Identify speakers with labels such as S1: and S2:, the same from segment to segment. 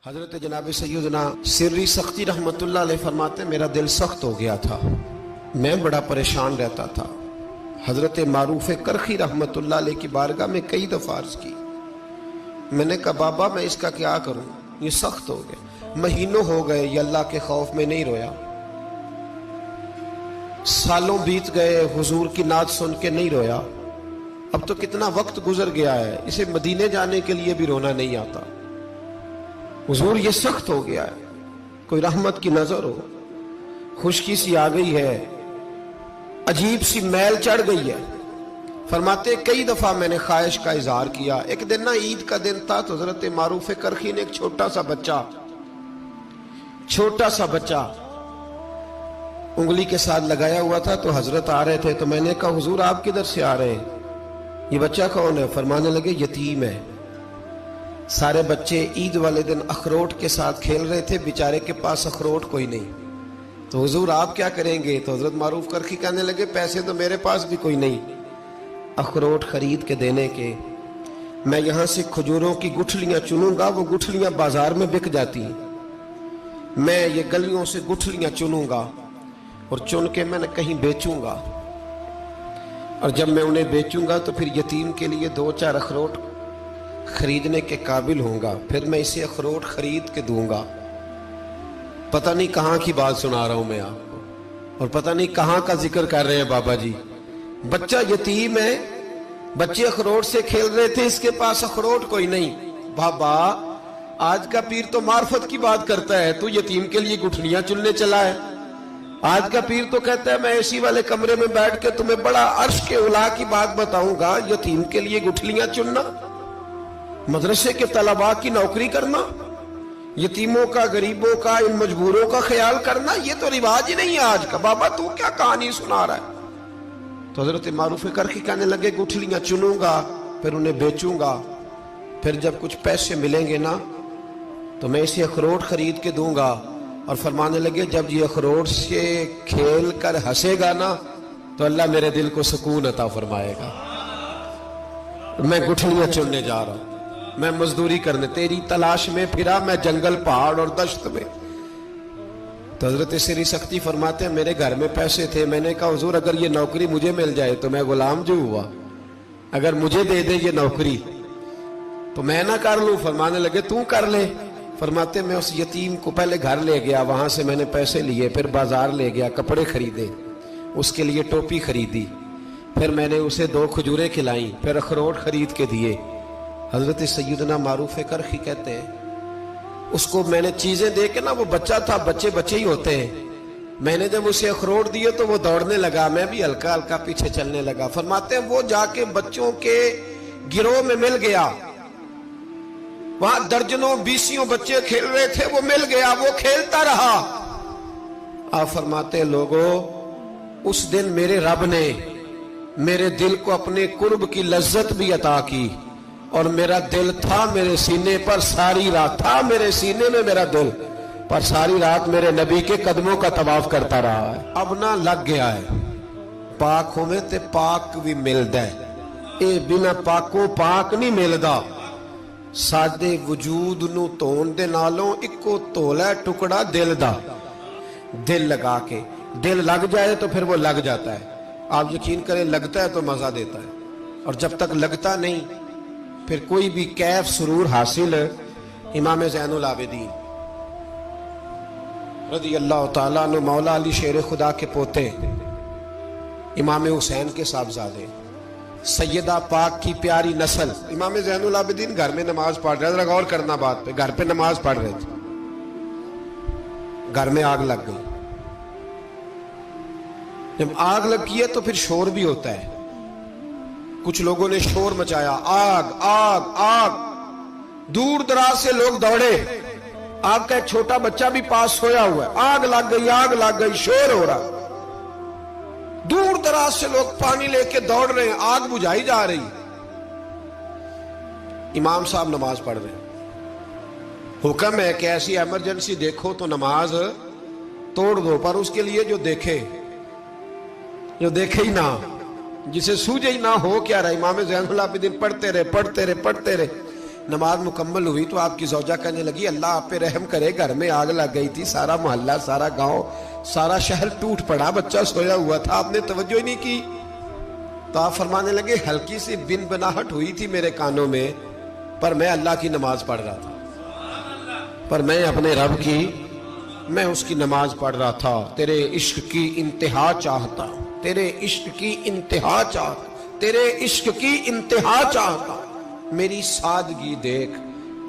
S1: حضرت جناب سیدنا سری سختی رحمتullah علیہ فرماتے ہیں میرا دل سخت ہو گیا تھا، میں بڑا پریشان رہتا تھا۔ حضرت معروف کرخی رحمتullah علیہ کی بارگاہ میں کئی دفعہ عرض کی، میں نے کہا بابا میں اس کا کیا کروں، یہ سخت ہو گیا، مہینوں ہو گئے یہ اللہ کے خوف میں نہیں رویا، سالوں بیت گئے حضور کی نعت سن کے نہیں رویا، اب تو کتنا وقت گزر گیا ہے، اسے مدینے جانے کے لیے بھی رونا نہیں آتا، حضور یہ سخت ہو گیا ہے، کوئی رحمت کی نظر ہو، خشکی سی آ گئی ہے، عجیب سی میل چڑھ گئی ہے۔ فرماتے کئی دفعہ میں نے خواہش کا اظہار کیا۔ ایک دن نا عید کا دن تھا تو حضرت معروف کرخی نے ایک چھوٹا سا بچہ انگلی کے ساتھ لگایا ہوا تھا، تو حضرت آ رہے تھے تو میں نے کہا حضور آپ کدھر سے آ رہے ہیں، یہ بچہ کون ہے؟ فرمانے لگے یتیم ہے۔ سارے بچے عید والے دن اخروٹ کے ساتھ کھیل رہے تھے، بیچارے کے پاس اخروٹ کوئی نہیں، تو حضور آپ کیا کریں گے؟ تو حضرت معروف کرخی کہنے لگے پیسے تو میرے پاس بھی کوئی نہیں اخروٹ خرید کے دینے کے، میں یہاں سے کھجوروں کی گٹھلیاں چنوں گا، وہ گٹھلیاں بازار میں بک جاتی ہیں، میں یہ گلیوں سے گٹھلیاں چنوں گا اور چن کے میں نے کہیں بیچوں گا، اور جب میں انہیں بیچوں گا تو پھر یتیم کے لیے 2-4 اخروٹ خریدنے کے قابل ہوں گا، پھر میں اسے اخروٹ خرید کے دوں گا۔ پتہ نہیں کہاں کی بات سنا رہا ہوں میں آپ کو، اور پتہ نہیں کہاں کا ذکر کر رہے ہیں بابا جی۔ بچہ یتیم ہے، بچے اخروٹ سے کھیل رہے تھے، اس کے پاس اخروٹ کوئی نہیں۔ بابا آج کا پیر تو معرفت کی بات کرتا ہے، تو یتیم کے لیے گٹھلیاں چننے چلا ہے۔ آج کا پیر تو کہتا ہے میں اے سی والے کمرے میں بیٹھ کے تمہیں بڑا عرش کے اعلیٰ کی بات بتاؤں گا، یتیم کے لیے گٹھلیاں چننا، مدرسے کے طلباء کی نوکری کرنا، یتیموں کا، غریبوں کا، ان مجبوروں کا خیال کرنا، یہ تو رواج ہی نہیں ہے آج کا۔ بابا تو کیا کہانی سنا رہا ہے؟ تو حضرت معروف کرخی کہنے لگے گٹھلیاں چنوں گا، پھر انہیں بیچوں گا، پھر جب کچھ پیسے ملیں گے نا تو میں اسے اخروٹ خرید کے دوں گا، اور فرمانے لگے جب یہ اخروٹ سے کھیل کر ہنسے گا نا تو اللہ میرے دل کو سکون عطا فرمائے گا۔ میں گٹھلیاں چننے جا رہا ہوں، میں مزدوری کرنے، تیری تلاش میں پھرا میں جنگل، پہاڑ اور دشت میں۔ تو حضرت سری سختی فرماتے ہیں میرے گھر میں پیسے تھے، میں نے کہا حضور اگر یہ نوکری مجھے مل جائے تو میں غلام جو ہوا، اگر مجھے دے دے یہ نوکری تو میں نہ کر لوں؟ فرمانے لگے تو کر لے۔ فرماتے میں اس یتیم کو پہلے گھر لے گیا، وہاں سے میں نے پیسے لیے، پھر بازار لے گیا، کپڑے خریدے، اس کے لیے ٹوپی خریدی، پھر میں نے اسے 2 کھجوریں کھلائیں، پھر اخروٹ خرید کے دیے۔ حضرت سیدنا معروف کرخی کہتے ہیں اس کو میں نے چیزیں دے کے نا، وہ بچہ تھا، بچے ہی ہوتے ہیں، میں نے جب اسے اخروٹ دیے تو وہ دوڑنے لگا، میں بھی ہلکا ہلکا پیچھے چلنے لگا۔ فرماتے ہیں وہ جا کے بچوں کے گروہ میں مل گیا، وہاں درجنوں 20 بچے کھیل رہے تھے، وہ مل گیا، وہ کھیلتا رہا۔ آپ فرماتے ہیں لوگوں اس دن میرے رب نے میرے دل کو اپنے قرب کی لذت بھی عطا کی، اور میرا دل تھا میرے سینے پر ساری رات، تھا میرے سینے میں میرا دل، پر ساری رات میرے نبی کے قدموں کا طواف کرتا رہا ہے۔ اب نہ لگ گیا ہے، پاک ہوئے تے پاک بھی ملدا ہے، اے بنا پاکوں پاک نہیں ملدا۔ سادے وجود نو تون دے نالوں اکو تولا ٹکڑا دل دا، دل لگا کے، دل لگ جائے تو پھر وہ لگ جاتا ہے۔ آپ یقین کریں لگتا ہے تو مزہ دیتا ہے، اور جب تک لگتا نہیں پھر کوئی بھی کیف سرور حاصل۔ امام زین العابدین رضی اللہ تعالیٰ عنہ مولا علی شیر خدا کے پوتے، امام حسین کے صاحبزادے، سیدہ پاک کی پیاری نسل، امام زین العابدین گھر میں نماز پڑھ رہے تھے، غور کرنا بات پہ، گھر پہ نماز پڑھ رہے تھے، گھر میں آگ لگ گئی۔ جب آگ لگی ہے تو پھر شور بھی ہوتا ہے، کچھ لوگوں نے شور مچایا، آگ آگ آگ، دور دراز سے لوگ دوڑے، آپ کا ایک چھوٹا بچہ بھی پاس سویا ہوا ہے، آگ لگ گئی، شور ہو رہا، دور دراز سے لوگ پانی لے کے دوڑ رہے ہیں، آگ بجھائی جا رہی، امام صاحب نماز پڑھ رہے ہیں۔ حکم ہے کہ ایسی ایمرجنسی دیکھو تو نماز توڑ دو، پر اس کے لیے جو دیکھے ہی نہ، جسے سوجے ہی نہ ہو کیا رہا۔ امام زین العابدین پڑھتے رہے، نماز مکمل ہوئی تو آپ کی زوجہ کہنے لگی اللہ آپ پہ رحم کرے، گھر میں آگ لگ گئی تھی، سارا محلہ، سارا گاؤں، سارا شہر ٹوٹ پڑا، بچہ سویا ہوا تھا، آپ نے توجہ ہی نہیں کی۔ تو آپ فرمانے لگے ہلکی سی بن بناہٹ ہوئی تھی میرے کانوں میں، پر میں اللہ کی نماز پڑھ رہا تھا، پر میں اپنے رب کی، میں اس کی نماز پڑھ رہا تھا، تیرے عشق کی انتہا چاہتا، تیرے عشق کی انتہا چاہتا، تیرے عشق کی انتہا چاہتا، میری سادگی دیکھ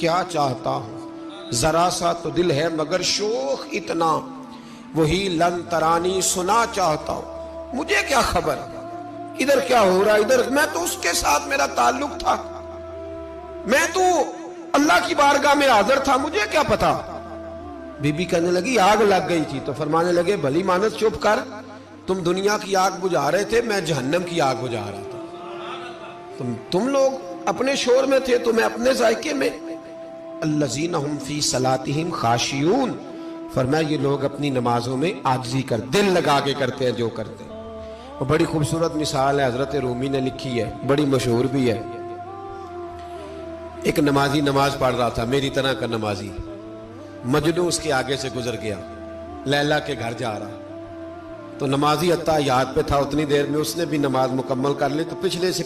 S1: کیا چاہتا ہوں، ذرا سا تو دل ہے مگر شوخ اتنا، وہی لن ترانی سنا چاہتا ہوں، مجھے کیا خبر ادھر کیا ہو رہا، ادھر میں تو اس کے ساتھ میرا تعلق تھا، میں تو اللہ کی بارگاہ میں حاضر تھا، مجھے کیا پتا۔ بی بی کہنے لگی آگ لگ گئی تھی، تو فرمانے لگے بھلی مانس چپ کر، تم دنیا کی آگ بجھا رہے تھے، میں جہنم کی آگ بجھا رہا تھا، تم لوگ اپنے شور میں تھے تو میں اپنے ذائقے میں۔ الذین ہم فی صلاتہم خاشعون، فرمایا یہ لوگ اپنی نمازوں میں عاجزی کر، دل لگا کے کرتے ہیں جو کرتے ہیں۔ اور بڑی خوبصورت مثال ہے، حضرت رومی نے لکھی ہے، بڑی مشہور بھی ہے۔ ایک نمازی نماز پڑھ رہا تھا، میری طرح کا نمازی، مجنو اس کے آگے سے گزر گیا، لیلا کے گھر جا رہا، تو نمازی اتحیات پہ تھا، اتنی دیر میں اس نے بھی نماز مکمل کر لی، تو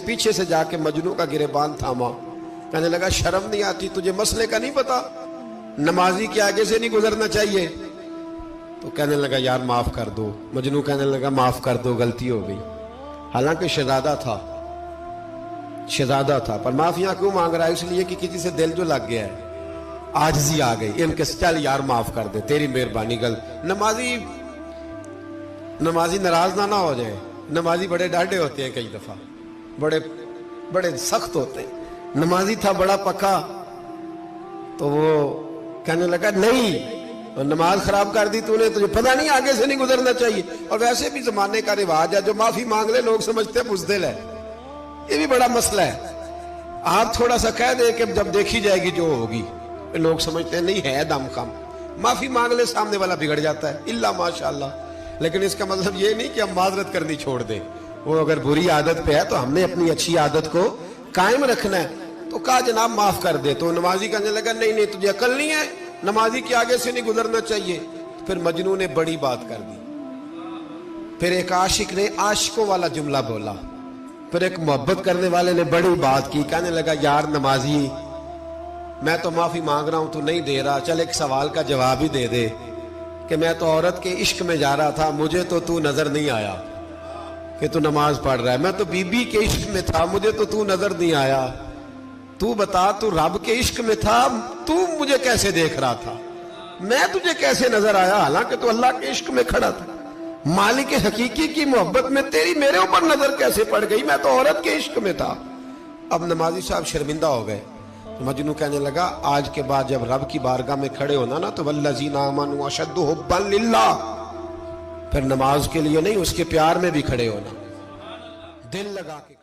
S1: پیچھے سے جا کے مجنو کا گریبان تھاما، کہنے لگا شرم نہیں آتی تجھے، مسئلے کا نہیں پتا، نمازی کے آگے سے نہیں گزرنا چاہیے؟ تو کہنے لگا یار معاف کر دو، مجنو کہنے لگا معاف کر دو، غلطی ہو گئی، حالانکہ شہزادہ تھا، پر معافیاں کیوں مانگ رہا ہے؟ اس لیے کہ کسی سے دل جو لگ گیا ہے، عاجزی آ گئی، ان کے چل یار معاف کر دے، تیری مہربانی، نمازی ناراض نہ ہو جائے، نمازی بڑے ڈاڈے ہوتے ہیں، کئی دفعہ بڑے سخت ہوتے ہیں، نمازی تھا بڑا پکا، تو وہ کہنے لگا نہیں، نماز خراب کر دی تو نے، تجھے پتہ نہیں آگے سے نہیں گزرنا چاہیے، اور ویسے بھی زمانے کا رواج ہے جو معافی مانگ لے لوگ سمجھتے ہیں بزدل ہے، یہ بھی بڑا مسئلہ ہے، آپ تھوڑا سا کہہ دے کہ جب دیکھی جائے گی جو ہوگی، لوگ سمجھتے ہیں نہیں ہے دم کم، معافی مانگ لے سامنے والا بگڑ جاتا ہے، الا ماشاءاللہ، لیکن اس کا مطلب یہ نہیں کہ ہم معذرت کرنی چھوڑ دیں، وہ اگر بری عادت پہ ہے تو ہم نے اپنی اچھی عادت کو قائم رکھنا ہے، تو کہا جناب معاف کر دے، تو نمازی کہنے لگا نہیں تجھے عقل نہیں ہے، نمازی کے آگے سے نہیں گزرنا چاہیے، پھر مجنون نے بڑی بات کر دی، پھر ایک عاشق نے عاشقوں والا جملہ بولا، پھر ایک محبت کرنے والے نے بڑی بات کی، کہنے لگا یار نمازی میں تو معافی مانگ رہا ہوں تو نہیں دے رہا، چل ایک سوال کا جواب ہی دے دے کہ میں تو عورت کے عشق میں جا رہا تھا، مجھے تو نظر نہیں آیا کہ تو نماز پڑھ رہا ہے، میں تو بی بی کے عشق میں تھا، مجھے تو نظر نہیں آیا، تو بتا تو رب کے عشق میں تھا، تو مجھے کیسے دیکھ رہا تھا، میں تجھے کیسے نظر آیا، حالانکہ تو اللہ کے عشق میں کھڑا تھا، مالک حقیقی کی محبت میں تیری میرے اوپر نظر کیسے پڑ گئی، میں تو عورت کے عشق میں تھا۔ اب نمازی صاحب شرمندہ ہو گئے، مجنو کہنے لگا آج کے بعد جب رب کی بارگاہ میں کھڑے ہونا نا تو والذین آمنوا اشد حبا للہ، پھر نماز کے لیے نہیں اس کے پیار میں بھی کھڑے ہونا، دل لگا کے